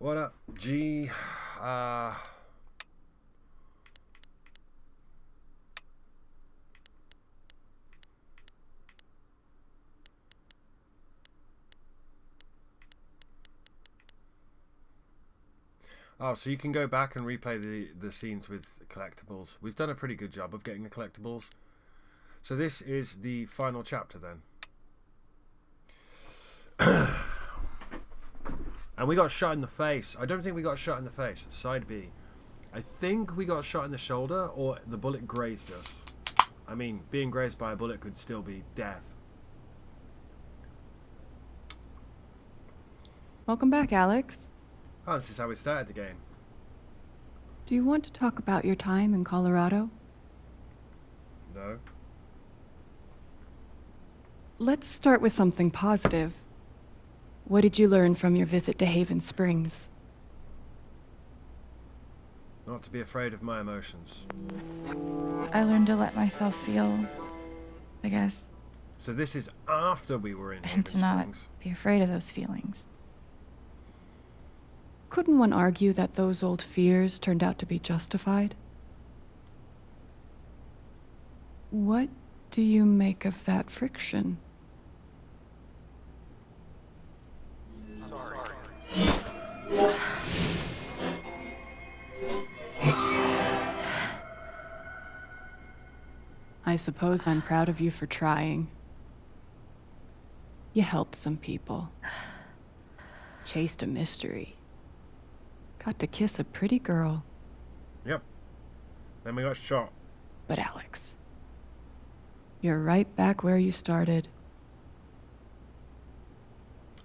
What up, G? Oh, so you can go back and replay the scenes with collectibles. We've done a pretty good job of getting the collectibles. So this is the final chapter then. And we got shot in the face. I don't think we got shot in the face. Side B. I think we got shot in the shoulder or the bullet grazed us. I mean, being grazed by a bullet could still be death. Welcome back, Alex. Oh, this is how we started the game. Do you want to talk about your time in Colorado? No. Let's start with something positive. What did you learn from your visit to Haven Springs? Not to be afraid of my emotions. I learned to let myself feel, I guess. So this is after we were in Haven And to not Springs. be afraid of those feelings. Couldn't one argue that those old fears turned out to be justified? What do you make of that friction? I suppose I'm proud of you for trying. You helped some people. Chased a mystery. Got to kiss a pretty girl. Yep. Then we got shot. But Alex, you're right back where you started.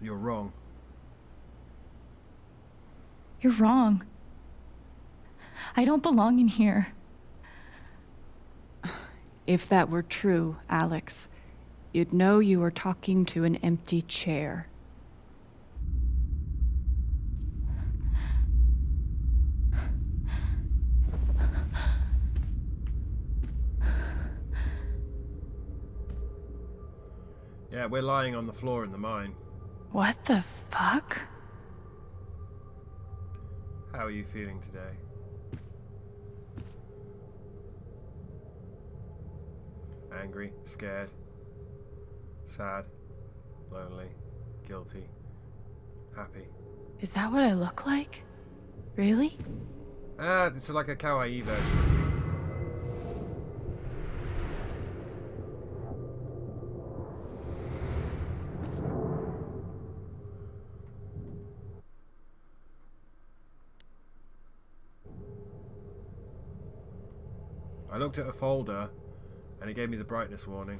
You're wrong. You're wrong. I don't belong in here. If that were true, Alex, you'd know you were talking to an empty chair. Yeah, we're lying on the floor in the mine. What the fuck? How are you feeling today? Angry, scared, sad, lonely, guilty, happy. Is that what I look like? Really? It's like a kawaii version. I looked at a folder and it gave me the brightness warning.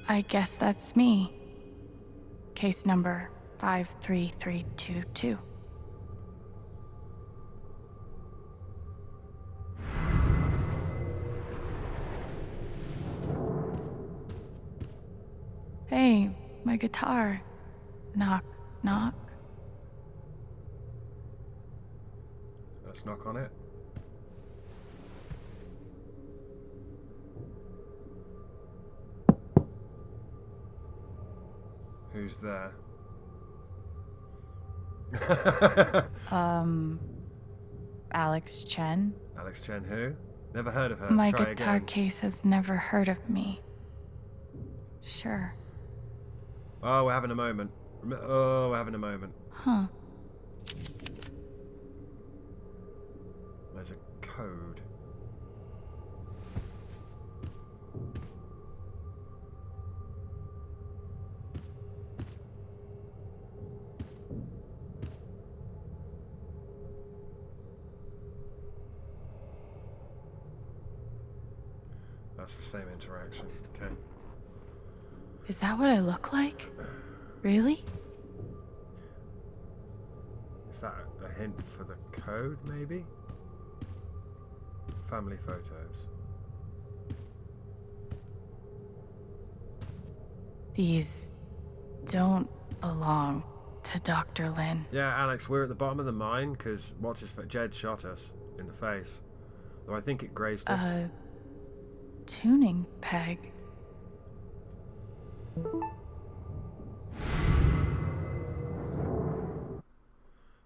I guess that's me. Case number 53322. Hey, my guitar. Knock, knock. Let's knock on it. Who's there? Alex Chen. Alex Chen who? Never heard of her. My Try guitar again. case has never heard of me. Sure. Oh, we're having a moment. Oh, we're having a moment. Huh. There's a code. That's the same interaction. Okay. Is that what I look like? Really? Is that a hint for the code, maybe? Family photos. These don't belong to Dr. Lin. Yeah, Alex, we're at the bottom of the mine because Jed shot us in the face. Though I think it grazed us. A tuning peg.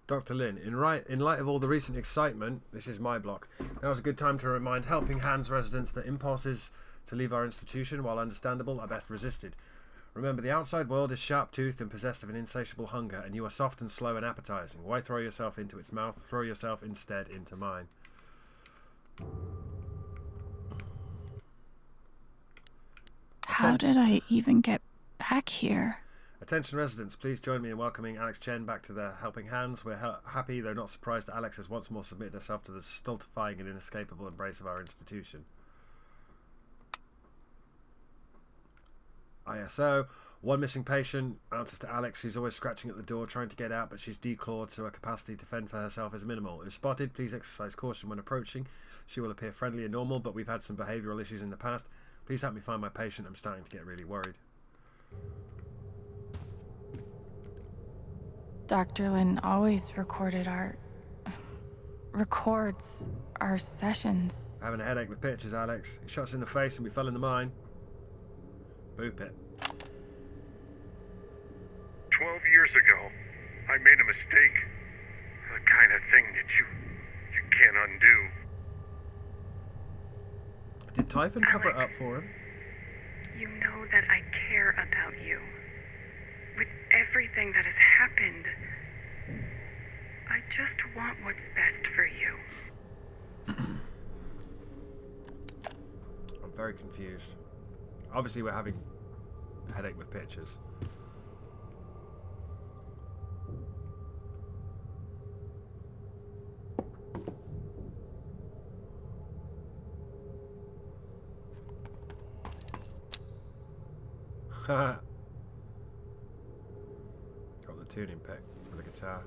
Dr. Lin, in light of all the recent excitement, this is my block. Now is a good time to remind Helping Hands residents that impulses to leave our institution, while understandable, are best resisted. Remember, the outside world is sharp-toothed and possessed of an insatiable hunger, and you are soft and slow and appetizing. Why throw yourself into its mouth? Throw yourself instead into mine. How did I even get back here? Attention residents, please join me in welcoming Alex Chen back to the Helping Hands. We're happy, though not surprised, that Alex has once more submitted herself to the stultifying and inescapable embrace of our institution. ISO, one missing patient, answers to Alex, who's always scratching at the door trying to get out, but she's declawed, so her capacity to fend for herself is minimal. If spotted, please exercise caution when approaching. She will appear friendly and normal, but we've had some behavioural issues in the past. Please help me find my patient. I'm starting to get really worried. Dr. Lin always records our sessions. Having a headache with pictures, Alex. He shot us in the face and we fell in the mine. Boop it. 12 years ago, I made a mistake. The kind of thing that you can't undo. Did Typhon cover it up for him? You know that I care about you. With everything that has happened, I just want what's best for you. I'm very confused. Obviously, we're having a headache with pictures. Got the tuning pick for the guitar.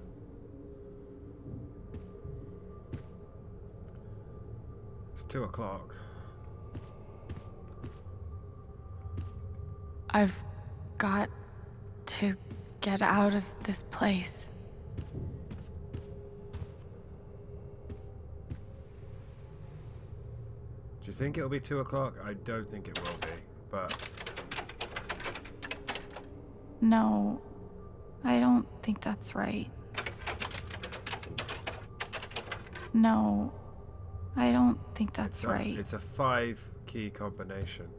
It's 2 o'clock. I've got to get out of this place. Do you think it'll be 2 o'clock? I don't think it will be, but... No, I don't think that's right. No, I don't think that's right. It's a 5-key combination.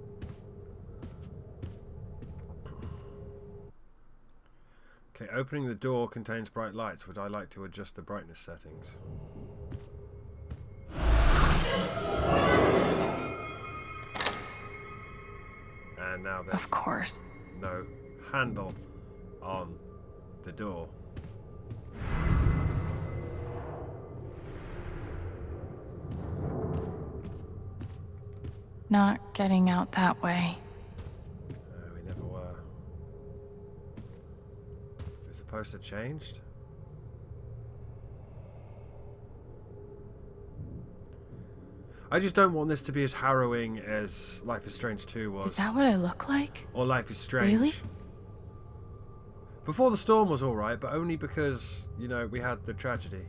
Okay, opening the door contains bright lights. Would I like to adjust the brightness settings? And now there's Of course. no handle on the door. Not getting out that way. We never were. Is the poster changed? I just don't want this to be as harrowing as Life is Strange 2 was. Is that what I look like? Or Life is Strange. Really? Before the Storm was alright, but only because, you know, we had the tragedy.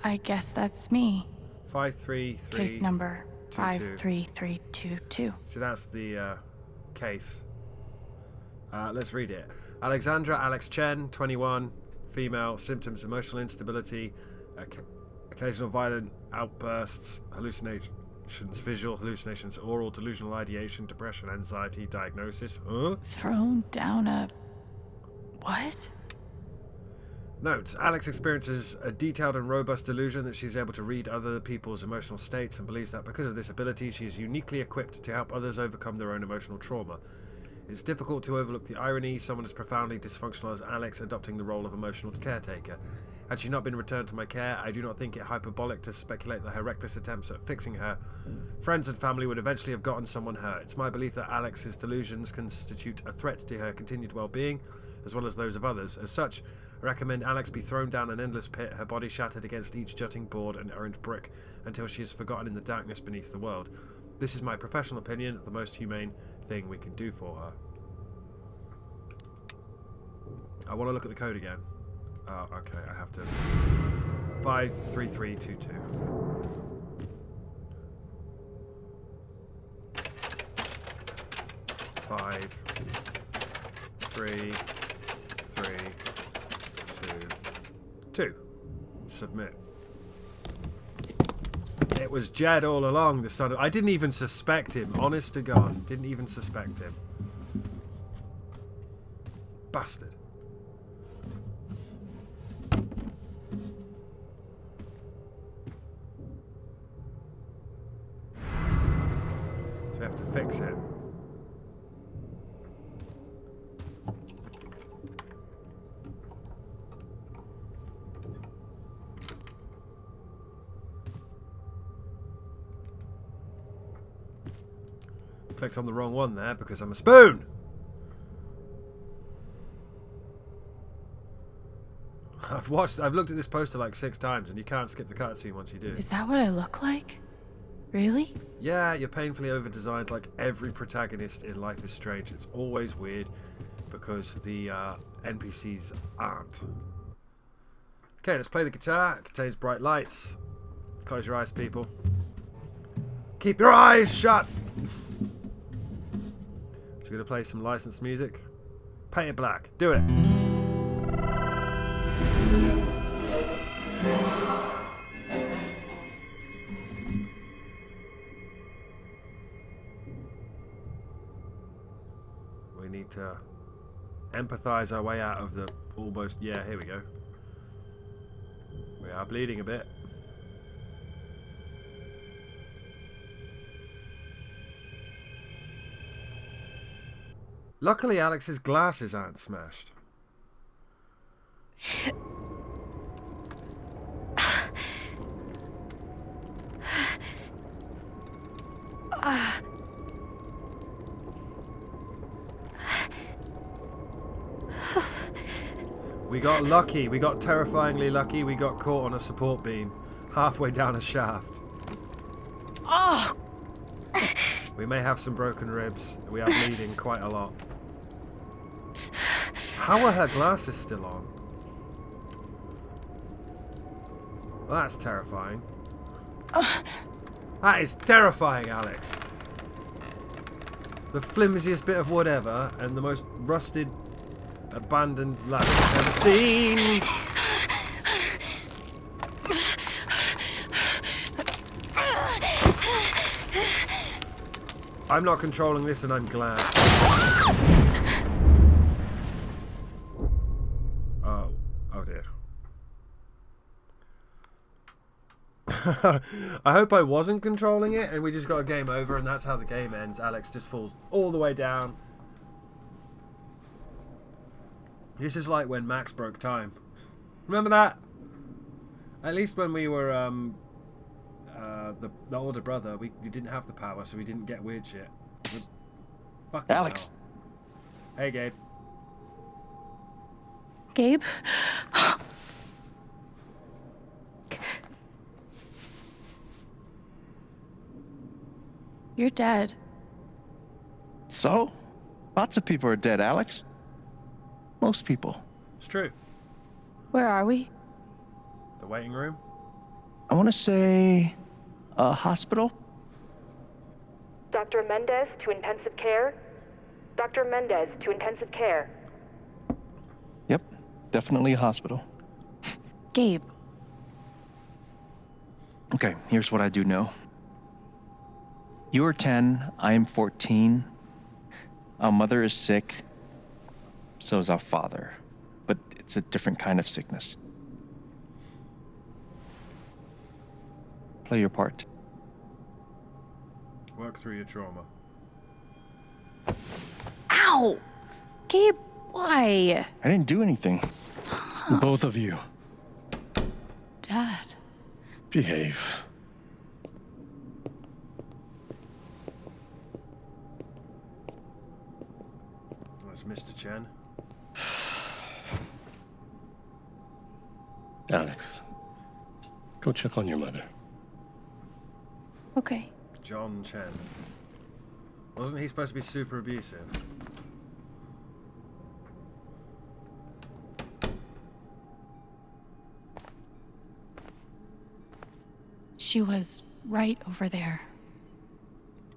I guess that's me. 533. Case number 22. 53322. So that's the case. Let's read it. Alexandra Alex Chen, 21, female, symptoms emotional instability, occasional violent outbursts, hallucinations, visual hallucinations, oral delusional ideation, depression, anxiety, diagnosis. Thrown down a... what? Notes. Alex experiences a detailed and robust delusion that she's able to read other people's emotional states and believes that because of this ability she is uniquely equipped to help others overcome their own emotional trauma. It's difficult to overlook the irony, someone as profoundly dysfunctional as Alex adopting the role of emotional caretaker. Had she not been returned to my care, I do not think it hyperbolic to speculate that her reckless attempts at fixing her friends and family would eventually have gotten someone hurt. It's my belief that Alex's delusions constitute a threat to her continued well-being, as well as those of others. As such, I recommend Alex be thrown down an endless pit, her body shattered against each jutting board and errant brick, until she is forgotten in the darkness beneath the world. This is my professional opinion, the most humane thing we can do for her. I want to look at the code again. Oh, okay, I have to. 53322. Five, 3, 3, 2. 2. Submit. It was Jed all along, the son of... I didn't even suspect him, honest to God. Didn't even suspect him. Bastard. So we have to fix it. Clicked on the wrong one there because I'm a spoon. I've looked at this poster like 6 times and you can't skip the cutscene once you do. Is that what I look like? Really? Yeah, you're painfully over-designed like every protagonist in Life is Strange. It's always weird because the NPCs aren't. Okay, let's play the guitar. It contains bright lights. Close your eyes, people. Keep your eyes shut! So we're going to play some licensed music. Paint it black. Do it. We need to empathize our way out of the almost... Yeah, here we go. We are bleeding a bit. Luckily, Alex's glasses aren't smashed. We got lucky. We got terrifyingly lucky. We got caught on a support beam halfway down a shaft. Oh! We may have some broken ribs. We are bleeding quite a lot. How are her glasses still on? Well, that's terrifying. That is terrifying, Alex. The flimsiest bit of wood ever, and the most rusted, abandoned lab I've ever seen. I'm not controlling this, and I'm glad. Oh dear. I hope I wasn't controlling it, and we just got a game over, and that's how the game ends. Alex just falls all the way down. This is like when Max broke time. Remember that? At least when we were the older brother, we didn't have the power, so we didn't get weird shit. Fucking Alex. hell. Hey, Gabe. Gabe? You're dead. So? Lots of people are dead, Alex. Most people. It's true. Where are we? The waiting room. I want to say a hospital? Dr. Mendez to intensive care? Dr. Mendez to intensive care. Yep, definitely a hospital. Gabe. Okay, here's what I do know. You are 10, I am 14. Our mother is sick. So is our father. But it's a different kind of sickness. Play your part. Work through your trauma. Ow! Gabe, why? I didn't do anything. Stop. Both of you, Dad. behave. That's Mr. Chen. Alex, go check on your mother. Okay. John Chen. Wasn't he supposed to be super abusive? She was right over there,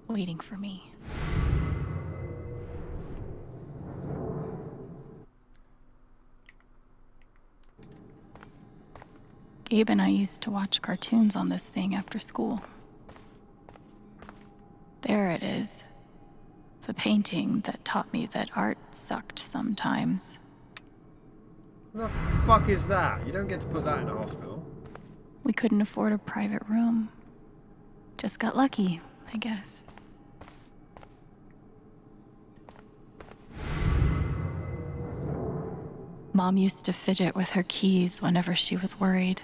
waiting for me. Gabe and I used to watch cartoons on this thing after school. There it is. The painting that taught me that art sucked sometimes. What the fuck is that? You don't get to put that in a hospital. We couldn't afford a private room. Just got lucky, I guess. Mom used to fidget with her keys whenever she was worried.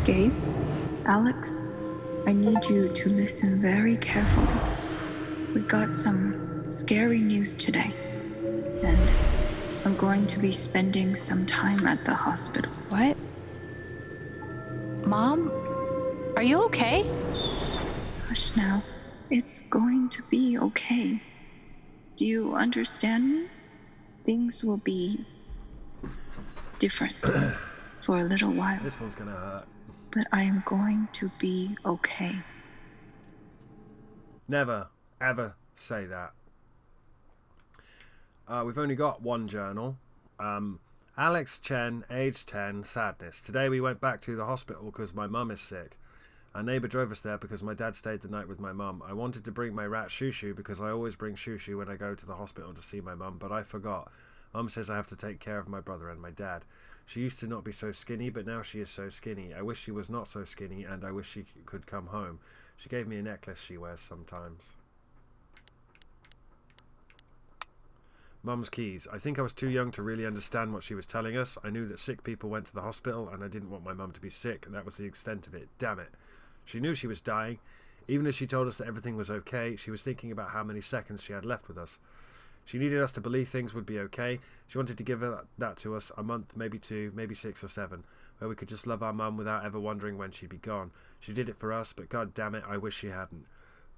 Gabe, Alex, I need you to listen very carefully. We got some scary news today, and I'm going to be spending some time at the hospital. What? Mom? Are you okay? Hush now. It's going to be okay. Do you understand me? Things will be different for a little while. This one's gonna hurt. But I am going to be okay. Never, ever say that. We've only got one journal. Alex Chen, age 10, sadness. Today we went back to the hospital because my mum is sick. Our neighbour drove us there because my dad stayed the night with my mum. I wanted to bring my rat Shushu because I always bring Shushu when I go to the hospital to see my mum, but I forgot. Mum says I have to take care of my brother and my dad. She used to not be so skinny, but now she is so skinny. I wish she was not so skinny, and I wish she could come home. She gave me a necklace she wears sometimes. Mum's keys. I think I was too young to really understand what she was telling us. I knew that sick people went to the hospital, and I didn't want my mum to be sick. That was the extent of it. Damn it. She knew she was dying. Even as she told us that everything was okay, she was thinking about how many seconds she had left with us. She needed us to believe things would be okay. She wanted to give that to us, a month, maybe 2, maybe 6 or 7, where we could just love our mum without ever wondering when she'd be gone. She did it for us, but god damn it, I wish she hadn't.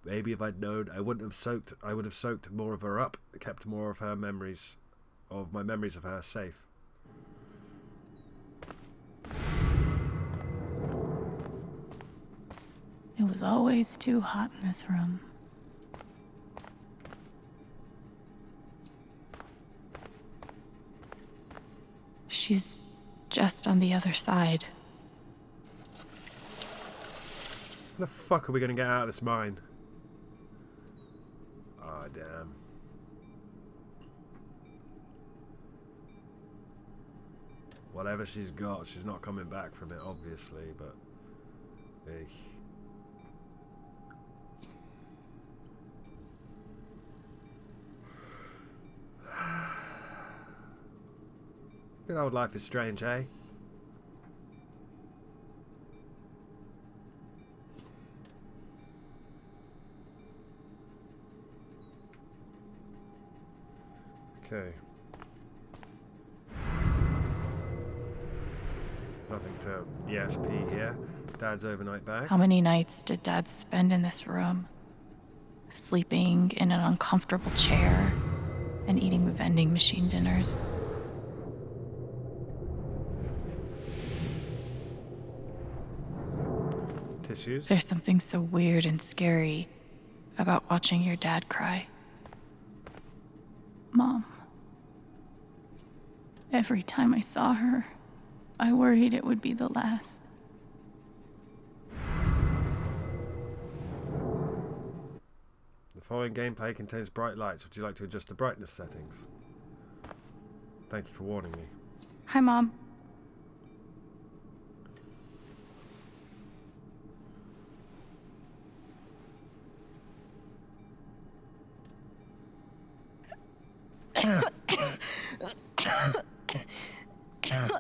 Maybe if I'd known, I would have soaked more of her up, kept more of her memories, of my memories of her safe. It was always too hot in this room. She's just on the other side. How the fuck are we going to get out of this mine? Ah, oh, damn. Whatever she's got, she's not coming back from it, obviously, but... Eek. Good old life is strange, eh? Okay. Nothing to ESP here. Dad's overnight bag. How many nights did Dad spend in this room? Sleeping in an uncomfortable chair and eating vending machine dinners. Tissues. There's something so weird and scary about watching your dad cry. Mom. Every time I saw her, I worried it would be the last. The following gameplay contains bright lights. Would you like to adjust the brightness settings? Thank you for warning me. Hi, Mom.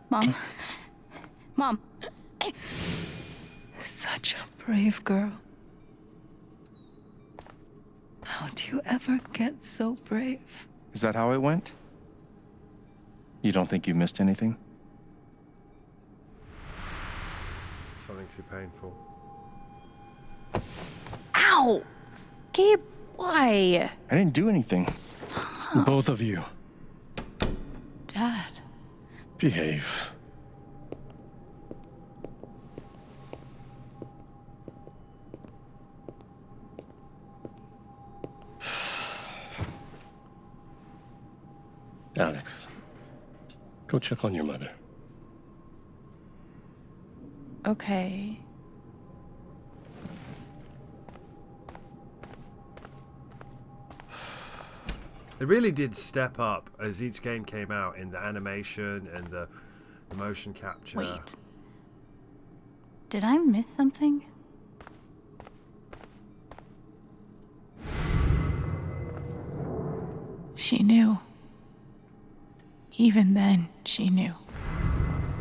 Mom. Mom. Such a brave girl. How do you ever get so brave? Is that how it went? You don't think you missed anything? Something too painful. Ow! Gabe, why? I didn't do anything. Stop. Both of you, Dad. behave. Alex, Go check on your mother. Okay. They really did step up as each game came out in the animation and the motion capture. Wait. Did I miss something? She knew. Even then, she knew.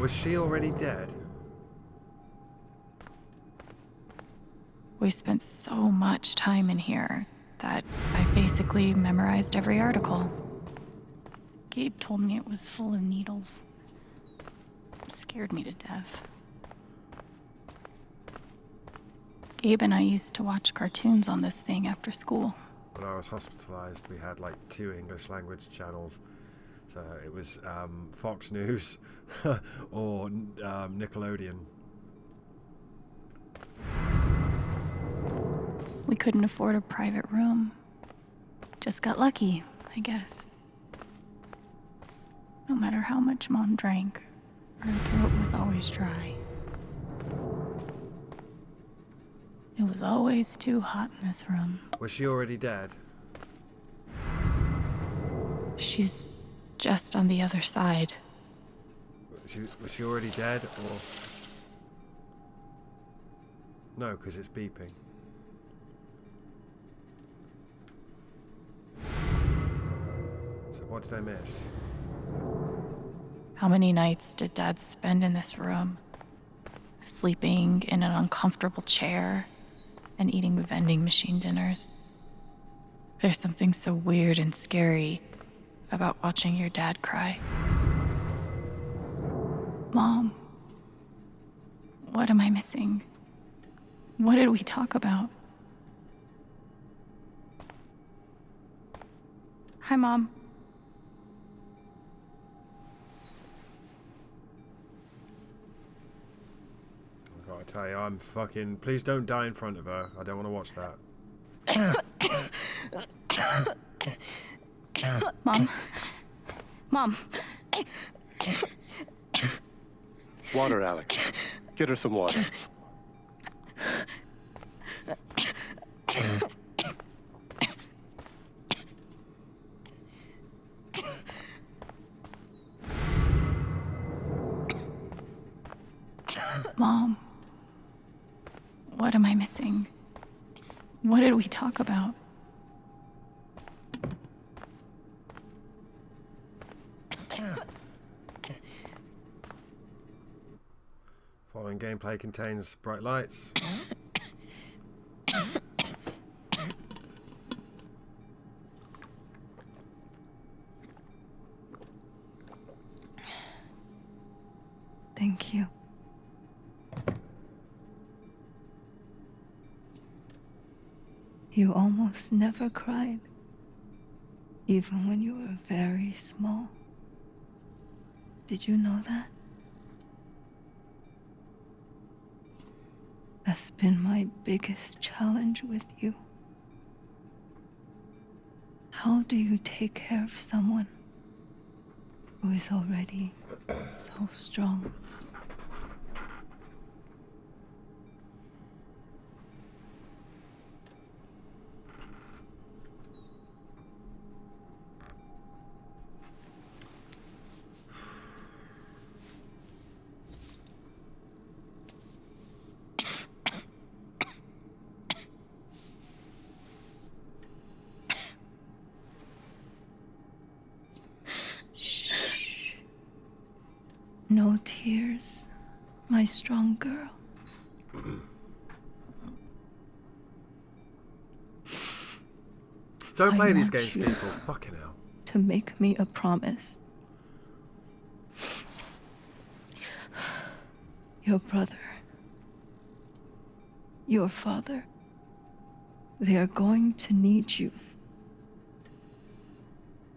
Was she already dead? We spent so much time in here that I basically memorized every article. Gabe told me it was full of needles. It scared me to death. Gabe and I used to watch cartoons on this thing after school. When I was hospitalized, we had like 2 English language channels. So it was Fox News or Nickelodeon. We couldn't afford a private room. Just got lucky, I guess. No matter how much Mom drank, her throat was always dry. It was always too hot in this room. Was she already dead? She's just on the other side. Was she already dead, or... No, because it's beeping. So what did I miss? How many nights did Dad spend in this room? Sleeping in an uncomfortable chair and eating vending machine dinners. There's something so weird and scary about watching your dad cry. Mom, what am I missing? What did we talk about? Hi, Mom. I gotta tell you, I'm fucking... Please don't die in front of her. I don't want to watch that. Mom. Mom. Water, Alex. Get her some water. Mom. What am I missing? What did we talk about? Following gameplay contains bright lights. Thank you. You almost never cried, even when you were very small. Did you know that? That's been my biggest challenge with you. How do you take care of someone who is already so strong? No tears, my strong girl. Don't I play these want games, you people. Fucking hell. to make me a promise. Your brother, your father, they are going to need you.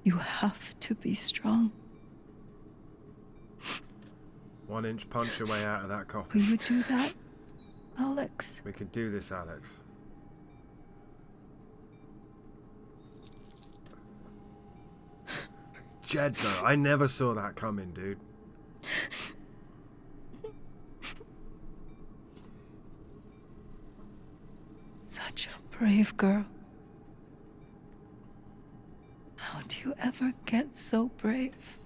You have to be strong. 1-inch punch your way out of that Will coffin. you do that, Alex? We could do this, Alex. Jed, though. I never saw that coming, dude. Such a brave girl. How do you ever get so brave?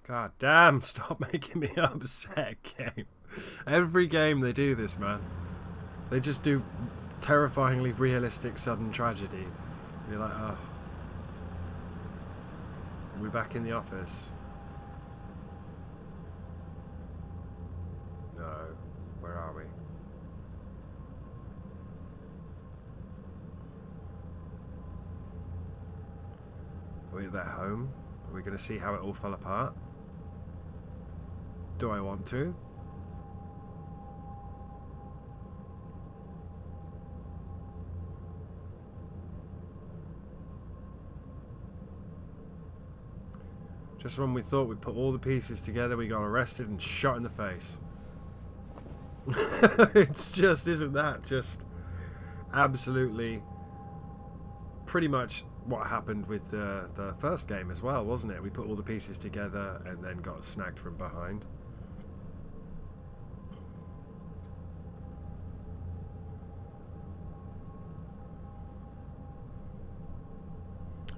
God damn, stop making me upset, game. Every game they do this, man. They just do terrifyingly realistic sudden tragedy. You're like, oh. Are we back in the office? No. Where are we? Are we at their home? Are we going to see how it all fell apart? Do I want to? Just when we thought we'd put all the pieces together, we got arrested and shot in the face. It's just, isn't that just absolutely pretty much what happened with the first game as well, wasn't it? We put all the pieces together and then got snagged from behind.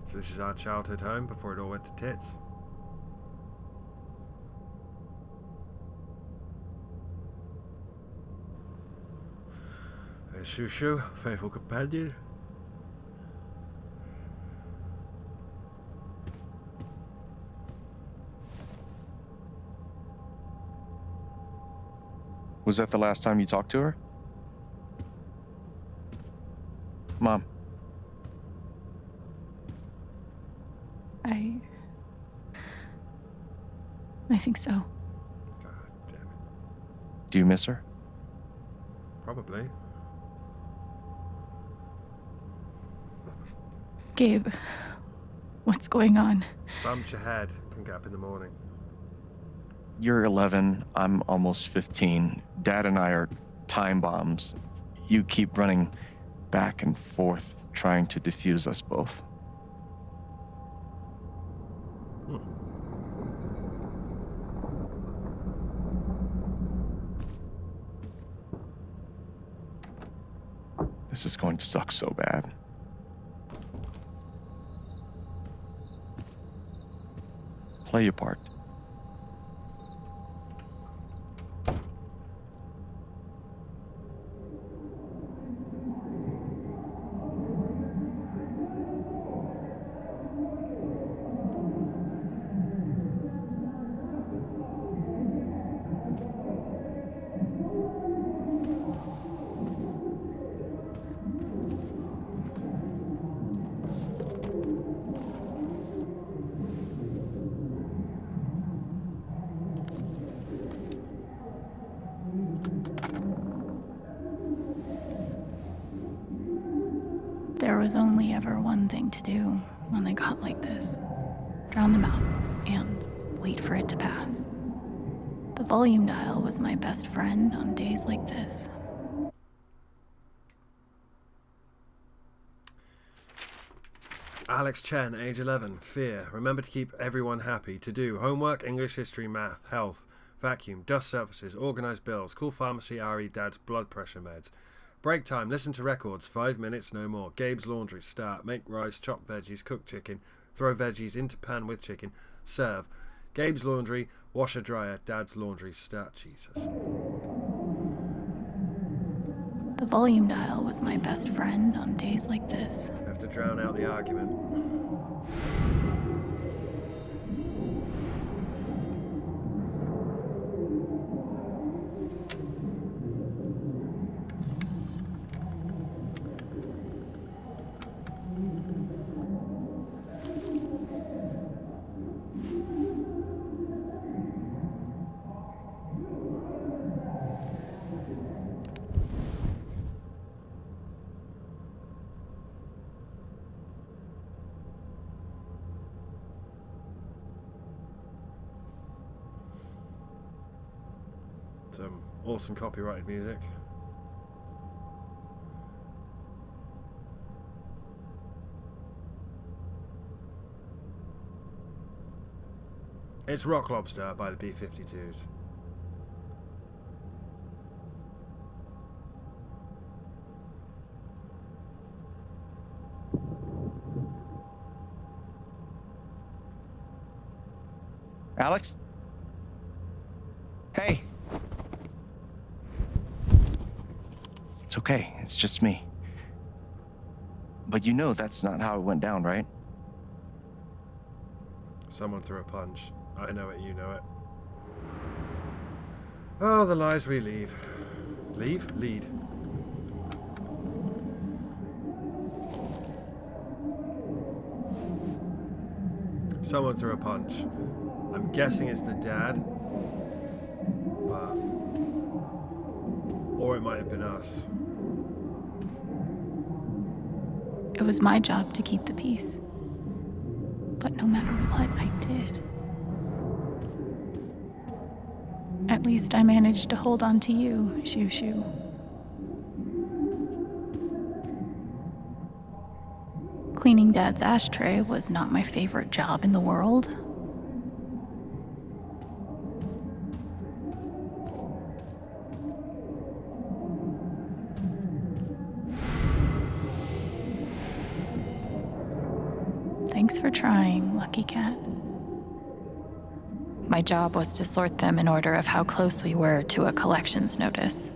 So this is our childhood home before it all went to tits. There's Shushu, faithful companion. Was that the last time you talked to her? Mom. I think so. God damn it. Do you miss her? Probably. Gabe, what's going on? Bumped your head. Couldn't get up in the morning. You're 11, I'm almost 15. Dad and I are time bombs. You keep running back and forth, trying to defuse us both. This is going to suck so bad. Play your part. There was only ever one thing to do when they got like this. Drown them out and wait for it to pass. The volume dial was my best friend on days like this. Alex Chen, age 11, fear. Remember to keep everyone happy. To do homework, English, history, math, health, vacuum, dust surfaces, organise bills, call pharmacy, RE, dad's blood pressure meds. Break time, listen to records, 5 minutes, no more. Gabe's laundry, start, make rice, chop veggies, cook chicken, throw veggies into pan with chicken, serve. Gabe's laundry, washer dryer, dad's laundry, start. Jesus. The volume dial was my best friend on days like this. Have to drown out the argument. Some awesome copyrighted music. It's Rock Lobster by the B-52s. Alex? Hey. It's okay. It's just me. But you know that's not how it went down, right? Someone threw a punch. I know it, you know it. Oh, the lies we leave. Leave? Lead. Someone threw a punch. I'm guessing it's the dad. But... or it might have been us. It was my job to keep the peace. But no matter what I did, at least I managed to hold on to you, Shoo Shoo. Cleaning Dad's ashtray was not my favorite job in the world. Thanks for trying, Lucky Cat. My job was to sort them in order of how close we were to a collections notice.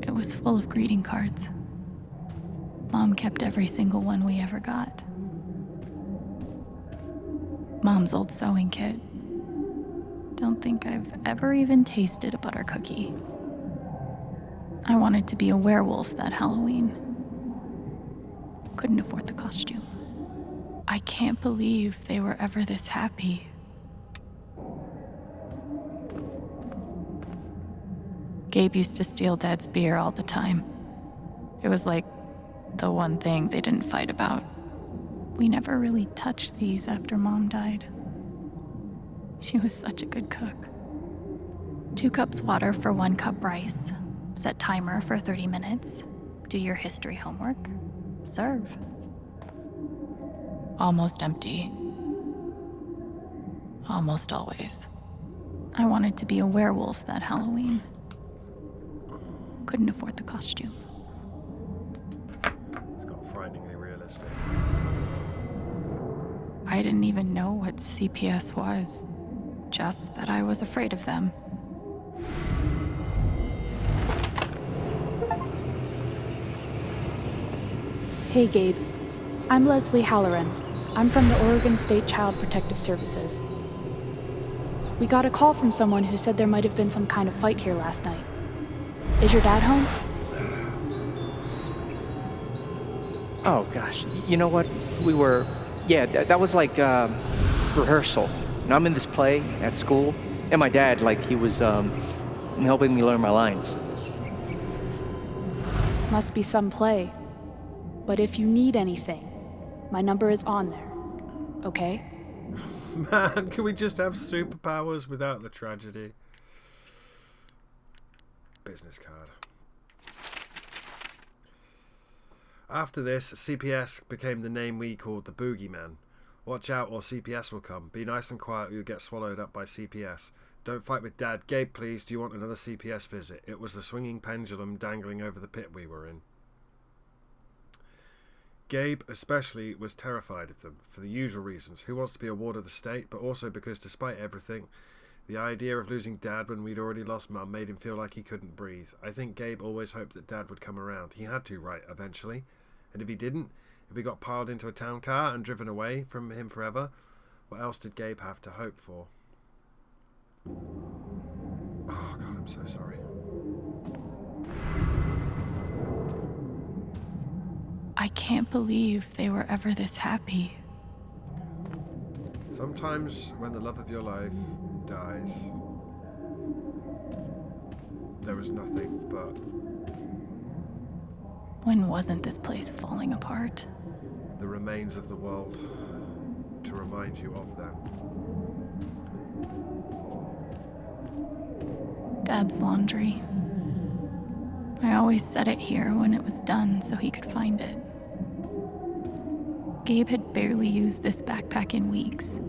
It was full of greeting cards. Mom kept every single one we ever got. Mom's old sewing kit. Don't think I've ever even tasted a butter cookie. I wanted to be a werewolf that Halloween. Couldn't afford the costume. I can't believe they were ever this happy. Gabe used to steal Dad's beer all the time. It was like the one thing they didn't fight about. We never really touched these after Mom died. She was such a good cook. 2 cups water for 1 cup rice. Set timer for 30 minutes. Do your history homework. Serve. Almost empty. Almost always. I wanted to be a werewolf that Halloween. Couldn't afford the costume. It's got frighteningly realistic. I didn't even know what CPS was. Just that I was afraid of them. Hey, Gabe. I'm Leslie Halloran. I'm from the Oregon State Child Protective Services. We got a call from someone who said there might have been some kind of fight here last night. Is your dad home? Oh, gosh. You know what? We were... Yeah, that was like rehearsal. And I'm in this play at school, and my dad, he was helping me learn my lines. Must be some play. But if you need anything, my number is on there. Okay? Man, can we just have superpowers without the tragedy? Business card. After this, CPS became the name we called the Boogeyman. Watch out or CPS will come. Be nice and quiet or you'll get swallowed up by CPS. Don't fight with Dad. Gabe, please, do you want another CPS visit? It was the swinging pendulum dangling over the pit we were in. Gabe, especially, was terrified of them, for the usual reasons. Who wants to be a ward of the state, but also because, despite everything, the idea of losing Dad when we'd already lost Mum made him feel like he couldn't breathe. I think Gabe always hoped that Dad would come around. He had to, right, eventually. And if he didn't, if he got piled into a town car and driven away from him forever, what else did Gabe have to hope for? Oh, God, I'm so sorry. I can't believe they were ever this happy. Sometimes when the love of your life dies, there is nothing but... When wasn't this place falling apart? the remains of the world to remind you of them. Dad's laundry. I always set it here when it was done so he could find it. Gabe had barely used this backpack in weeks.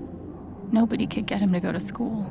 Nobody could get him to go to school.